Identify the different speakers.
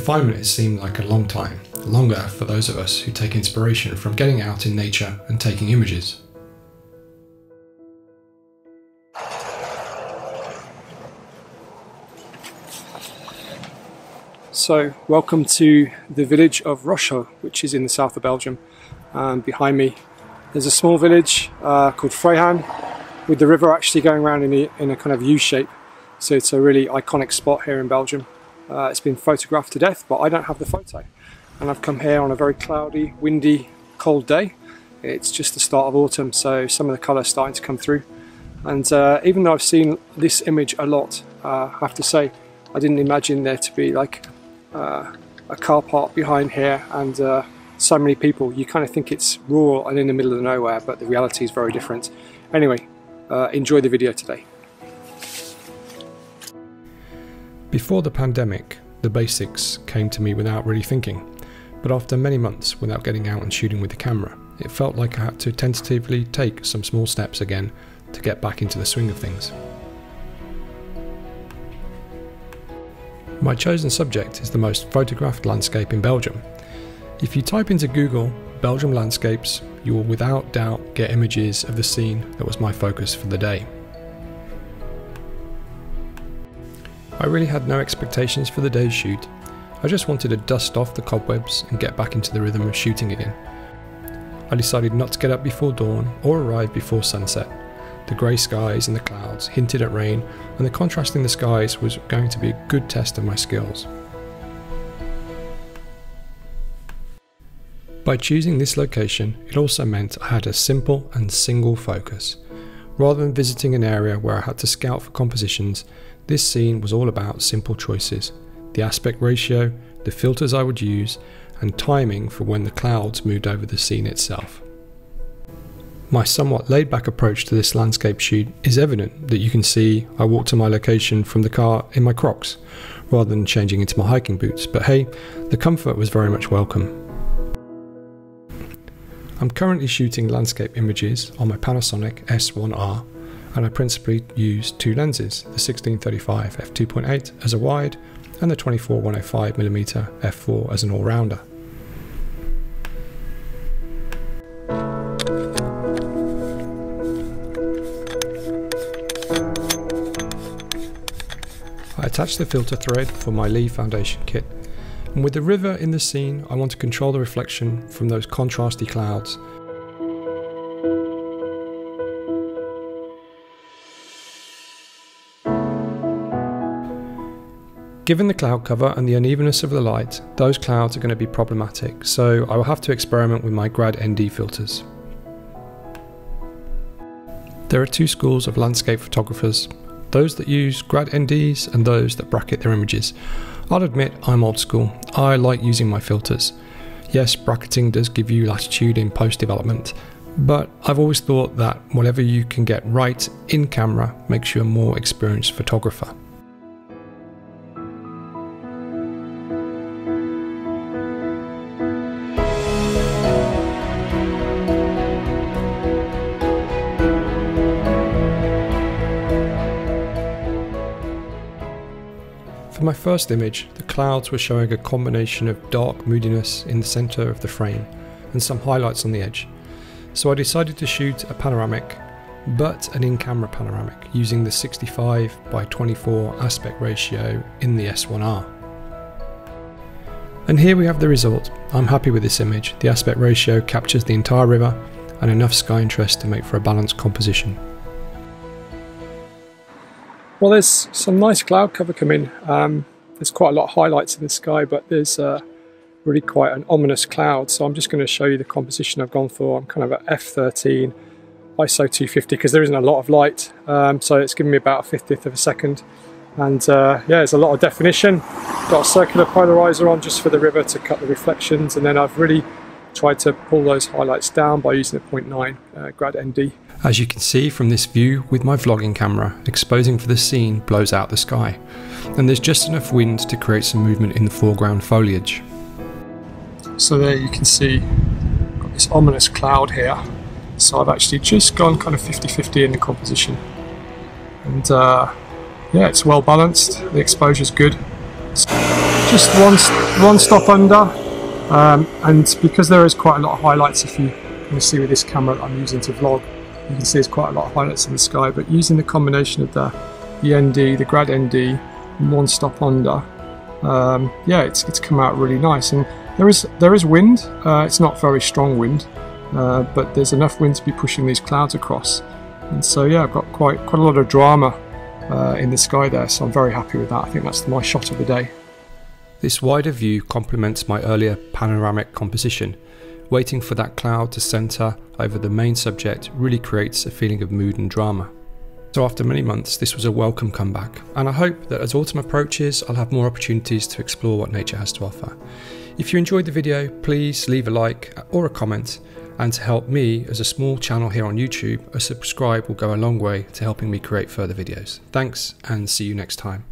Speaker 1: Confinement has seemed like a long time, longer for those of us who take inspiration from getting out in nature and taking images.
Speaker 2: So, welcome to the village of Rocheux, which is in the south of Belgium. Behind me there's a small village called Freyhan, with the river actually going around in a kind of U shape. So it's a really iconic spot here in Belgium. It's been photographed to death, but I don't have the photo. And I've come here on a very cloudy, windy, cold day. It's just the start of autumn, so some of the colour's starting to come through. And even though I've seen this image a lot, I have to say, I didn't imagine there to be like a car park behind here and so many people. You kind of think it's rural and in the middle of nowhere, but the reality is very different. Anyway, enjoy the video today.
Speaker 1: Before the pandemic, the basics came to me without really thinking, but after many months without getting out and shooting with the camera, it felt like I had to tentatively take some small steps again to get back into the swing of things. My chosen subject is the most photographed landscape in Belgium. If you type into Google Belgium landscapes, you will without doubt get images of the scene that was my focus for the day. I really had no expectations for the day's shoot. I just wanted to dust off the cobwebs and get back into the rhythm of shooting again. I decided not to get up before dawn or arrive before sunset. The grey skies and the clouds hinted at rain, and the contrast in the skies was going to be a good test of my skills. By choosing this location, it also meant I had a simple and single focus. Rather than visiting an area where I had to scout for compositions, this scene was all about simple choices: the aspect ratio, the filters I would use, and timing for when the clouds moved over the scene itself. My somewhat laid-back approach to this landscape shoot is evident that you can see I walked to my location from the car in my Crocs, rather than changing into my hiking boots, but hey, the comfort was very much welcome. I'm currently shooting landscape images on my Panasonic S1R, and I principally use two lenses, the 16-35 f2.8 as a wide and the 24-105mm f4 as an all-rounder. I attach the filter thread for my Lee foundation kit, and with the river in the scene, I want to control the reflection from those contrasty clouds. Given the cloud cover and the unevenness of the light, those clouds are going to be problematic, so I will have to experiment with my Grad ND filters. There are two schools of landscape photographers, those that use Grad NDs and those that bracket their images. I'll admit I'm old school. I like using my filters. Yes, bracketing does give you latitude in post-development, but I've always thought that whatever you can get right in camera makes you a more experienced photographer. For my first image, the clouds were showing a combination of dark moodiness in the centre of the frame and some highlights on the edge. So I decided to shoot a panoramic, but an in-camera panoramic, using the 65:24 aspect ratio in the S1R. And here we have the result. I'm happy with this image. The aspect ratio captures the entire river and enough sky interest to make for a balanced composition.
Speaker 2: Well, there's some nice cloud cover coming. There's quite a lot of highlights in the sky, but there's really quite an ominous cloud. So I'm just going to show you the composition I've gone for. I'm kind of at f13, ISO 250, because there isn't a lot of light. So it's giving me about a 50th of a second. And yeah, there's a lot of definition. Got a circular polariser on just for the river to cut the reflections. And then I've really tried to pull those highlights down by using a 0.9 Grad ND.
Speaker 1: As you can see from this view with my vlogging camera, exposing for the scene blows out the sky, and there's just enough wind to create some movement in the foreground foliage.
Speaker 2: So there you can see, got this ominous cloud here, so I've actually just gone kind of 50-50 in the composition, and yeah, it's well balanced, the exposure's good. So just one stop under, and because there is quite a lot of highlights, if you can see with this camera that I'm using to vlog, you can see there's quite a lot of highlights in the sky, but using the combination of the ND, the Grad ND, and one stop under, yeah, it's come out really nice. And there is wind. It's not very strong wind, but there's enough wind to be pushing these clouds across. And so yeah, I've got quite a lot of drama in the sky there, so I'm very happy with that. I think that's my shot of the day.
Speaker 1: This wider view complements my earlier panoramic composition. Waiting for that cloud to centre over the main subject really creates a feeling of mood and drama. So after many months, this was a welcome comeback, and I hope that as autumn approaches, I'll have more opportunities to explore what nature has to offer. If you enjoyed the video, please leave a like or a comment, and to help me as a small channel here on YouTube, a subscribe will go a long way to helping me create further videos. Thanks, and see you next time.